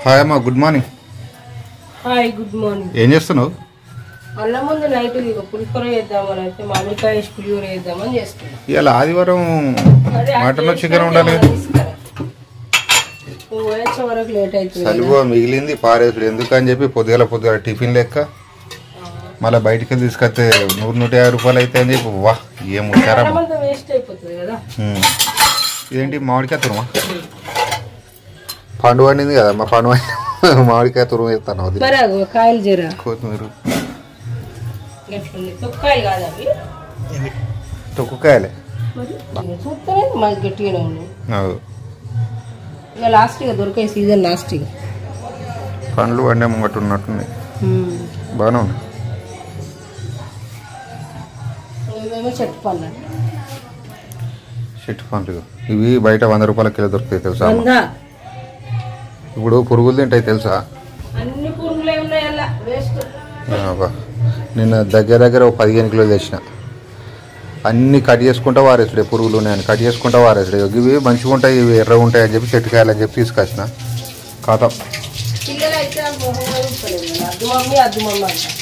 Hi అమ్మా, good morning. Hi, good morning. ఏం చేస్తున్నావు? అల్ల ముందు నైట్ పులిహోర చేద్దామని అయితే మామిడికాయ వేసి పులిహోర చేద్దామని చేస్తున్నాం. ఇవాళ ఆదివారం మటన్ చికెన్ ఉండాలి. వచ్చే వరకు లేట్ అవుతుంది. సలువ మిగిలింది పారేసుడు ఎందుకని చెప్పి పొద్దుగల టిఫిన్ లెక్క మళ్ళీ బయటికి తీసుకొస్తే 100-150 రూపాయలు అయితే అని చెప్పి వా ఏం వేస్ట్ అయిపోతుంది కదా. ఇదేంటి మామిడికాయ తురుమా? పండు పండింది కదా మా పండు మామిడికాయ తురుము వేస్తాను. కాయలు జరా కొత్తిమీర తొక్కుకాయలే చూస్తేనే మాకు గట్టిగానే ఉన్నాయి. ఇక లాస్ట్ ఇక దొరికే సీజన్ లాస్ట్ ఇక పండ్లు వండే ముంగట్టు ఉన్నట్టున్నాయి. బాగానే ఉంది. చెట్టు పండ్లు చెట్టు పండ్లు ఇవి బయట 100 రూపాయల కిలో దొరుకుతాయి తెలుసా? ఇప్పుడు పురుగులు తింటాయి తెలుసా? అన్ని పురుగులే ఉన్నాయి అలా వేస్ట్. నిన్న దగ్గర ఒక 15 కిలోలు తెచ్చిన. అన్నీ కట్ చేసుకుంటా వారేసుడే, పురుగులు ఉన్నాయని కట్ చేసుకుంటా వారేసుడే. ఇవి మంచిగా ఉంటాయి, ఇవి ఎర్రగా ఉంటాయి అని చెప్పి చెట్టు కాయాలని చెప్పి తీసుకొచ్చిన. ఖాతం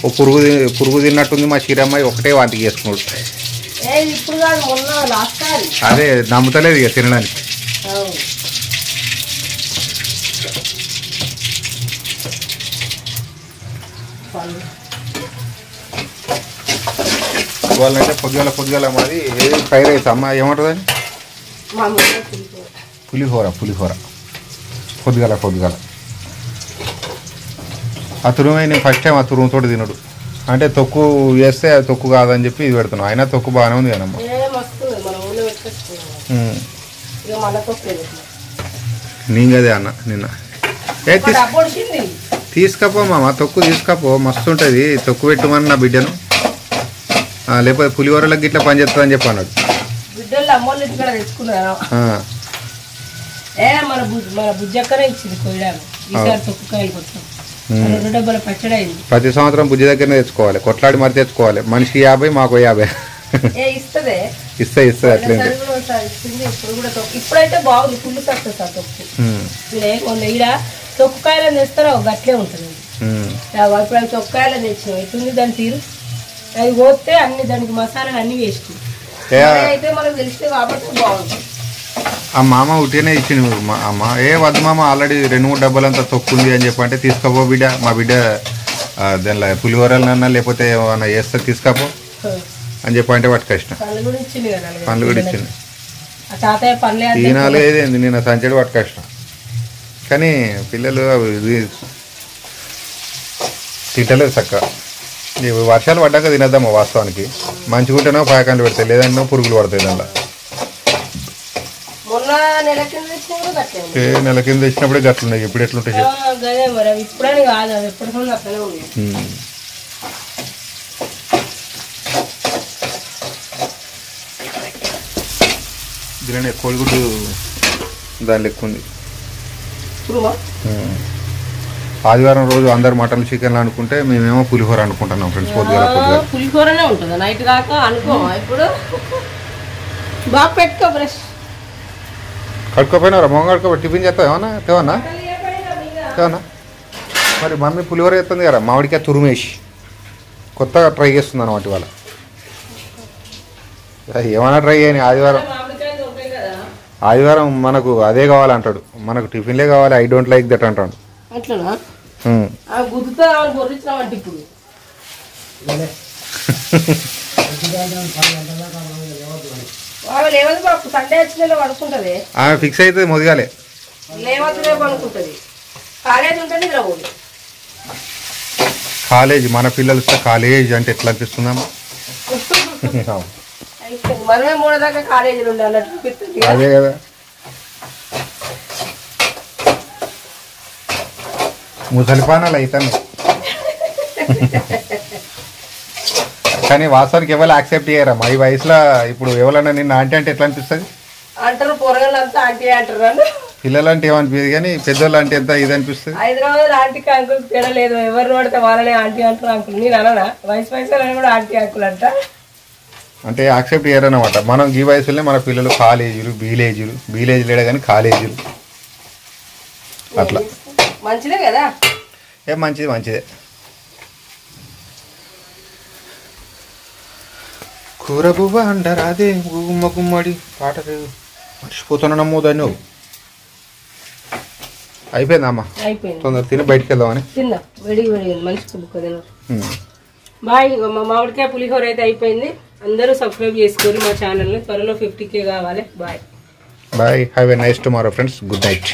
ఓ పురుగు తిన్నట్టుంది మా చీరమ్మాయి, ఒకటే వాంతికి చేసుకున్నాడు. అదే నమ్ముతలేదు ఇక తినడానికి. వాళ్ళంటే పొద్దుగాల మాది ఏది ఫ్రైడ్ రైస్ అమ్మ ఏమంటుంది? పులిహోర పొద్దుగాల ఆ తురుమే. నేను ఫస్ట్ టైం ఆ తురుముతో తినడు. అంటే తొక్కు వేస్తే అది తొక్కు కాదని చెప్పి ఇది పెడుతున్నాం. అయినా తొక్కు బాగానే ఉంది కదమ్మా. నేను అదే అన్న నిన్న తీసుకపో మామ, తొక్కు తీసుకపో, మస్తు ఉంటుంది తొక్కు పెట్టుమని నా బిడ్డను. లేకపోతే పులిహోరలకు ఇట్లా పని చేస్తుంది అని చెప్పి అన్నాడు. ప్రతి సంవత్సరం బుజ్జి దగ్గరనే తెచ్చుకోవాలి, కొట్లాడి మరి తెచ్చుకోవాలి. మనిషికి 50, మాకు 50 ఇస్తాయి అట్లే. ఇప్పుడైతే బాగుంది, ఫుల్ సక్సెస్. ఆ తొక్కు తొక్కుకాయలను తెస్తారో గట్లే ఉంటుంది. ఇప్పుడు అవి తొక్కుకాయలను తెచ్చినాం, ఎట్లుంది దాని తీరు. అవి పోతే అన్ని దానికి మసాలాలు అన్ని వేస్ట్ అయితే మనకు తెలిస్తే కాబట్టి బాగుంటుంది. ఆ మామ ఉట్టినే ఇచ్చింది అమ్మ. వద్దు మామ, ఆల్రెడీ 2-3 డబ్బాలంతా తొక్కుంది అని చెప్పి అంటే తీసుకోపో బిడ్డ, మా బిడ్డ దానిలో పులిహోరలన్నా లేకపోతే ఏమన్నా వేస్తే తీసుకోపో అని చెప్పి అంటే వాటి కష్టం. పండ్లు కూడా ఇచ్చింది. తినాలి ఏదేంది నేను సంచడి వాటి కష్టం. కానీ పిల్లలు ఇది తింటలేదు చక్కగా. వర్షాలు పడ్డాక తినేద్దాము. వాస్తవానికి మంచిగా ఉంటేనో పాయకాయలు పెడతాయి, లేదంటే పురుగులు పడతాయి దాంట్లో. నెల కింద తెచ్చినప్పుడే గట్లున్నాయి, ఇప్పుడు ఎట్లుంటాయి? దీని కోడిగుడ్డు దాని లెక్క ఉంది. ఆదివారం రోజు అందరు మటన్ చికెన్లు అనుకుంటే మేమేమో పులిహోర అనుకుంటున్నాం ఫ్రెండ్స్. పులిహోరనే ఉంటుంది నైట్ దాకా అనుకో. ఇప్పుడు బాగా పెట్టుకో, బ్రష్ కడుక్కోపోయినా మొహం కడుక్కో, టిఫిన్ చేస్తావు ఏమన్నా మరి మమ్మీ పులిహోర చేస్తుంది కదా, మామిడికాయ తురుమేసి కొత్తగా ట్రై చేస్తుంది అన్నమాట. ఇవాళ ఏమన్నా ట్రై చేయని. ఆదివారం మనకు అదే కావాలంటాడు, మనకు టిఫిన్లే కావాలి. ఐ డోంట్ లైక్ దట్ అంటాడు. అట్లా ఫిక్స్ అవుతుంది మొదగాలే. కాలేజ్ మన పిల్లలు కాలేజ్ అంటే ఎట్లా అనిపిస్తుందమ్మా? అదే కదా. ముసలిపానాలు అవుతాను. కానీ వాస్తవానికి ఎవరు యాక్సెప్ట్ చేయరా ఈ వయసులో? ఇప్పుడు ఎవరన్నా నిన్న ఆంటీ అంటే ఎట్లా అనిపిస్తుంది? అంటారు పొరగలంతా ఆంటీ అంటారు. పిల్లలు అంటే ఏమనిపిస్తుంది, కానీ పెద్దోళ్ళు అంటే ఎంత ఇది అనిపిస్తుంది. హైదరాబాద్ ఆంటీకి అంకుల్ తినలేదు, ఎవరు పడితే వాళ్ళనే ఆంటీ అంటారు. అంకుల్ నేను అననా, వయసు కూడా ఆంటీ అంకుల్ అంట. అంటే యాక్సెప్ట్ చేయరన్నమాట. మనం ఈ వయసులోనే మన పిల్లలు కాలేజీలు బీలేజీలు లేడా కానీ కాలేజీలు అట్లా మంచిదే కదా ఏ మంచిది మంచిదే కూర బువ్వ అంటారా అదే గుమ్మ గుమ్మడి పాట మర్చిపోతున్నానమ్మో దాన్ని అయిపోయిందమ్మా అయిపోయింది తొందర తిని బయటికి వెళ్దామని తిందా వేడి వేడి మనిషి బాయ్ మా మామిడికాయ పులిహోర అయితే అయిపోయింది అందరూ సబ్స్క్రైబ్ చేసుకోండి మా ఛానల్ని త్వరలో 50K కావాలి bye bye have a nice tomorrow friends good night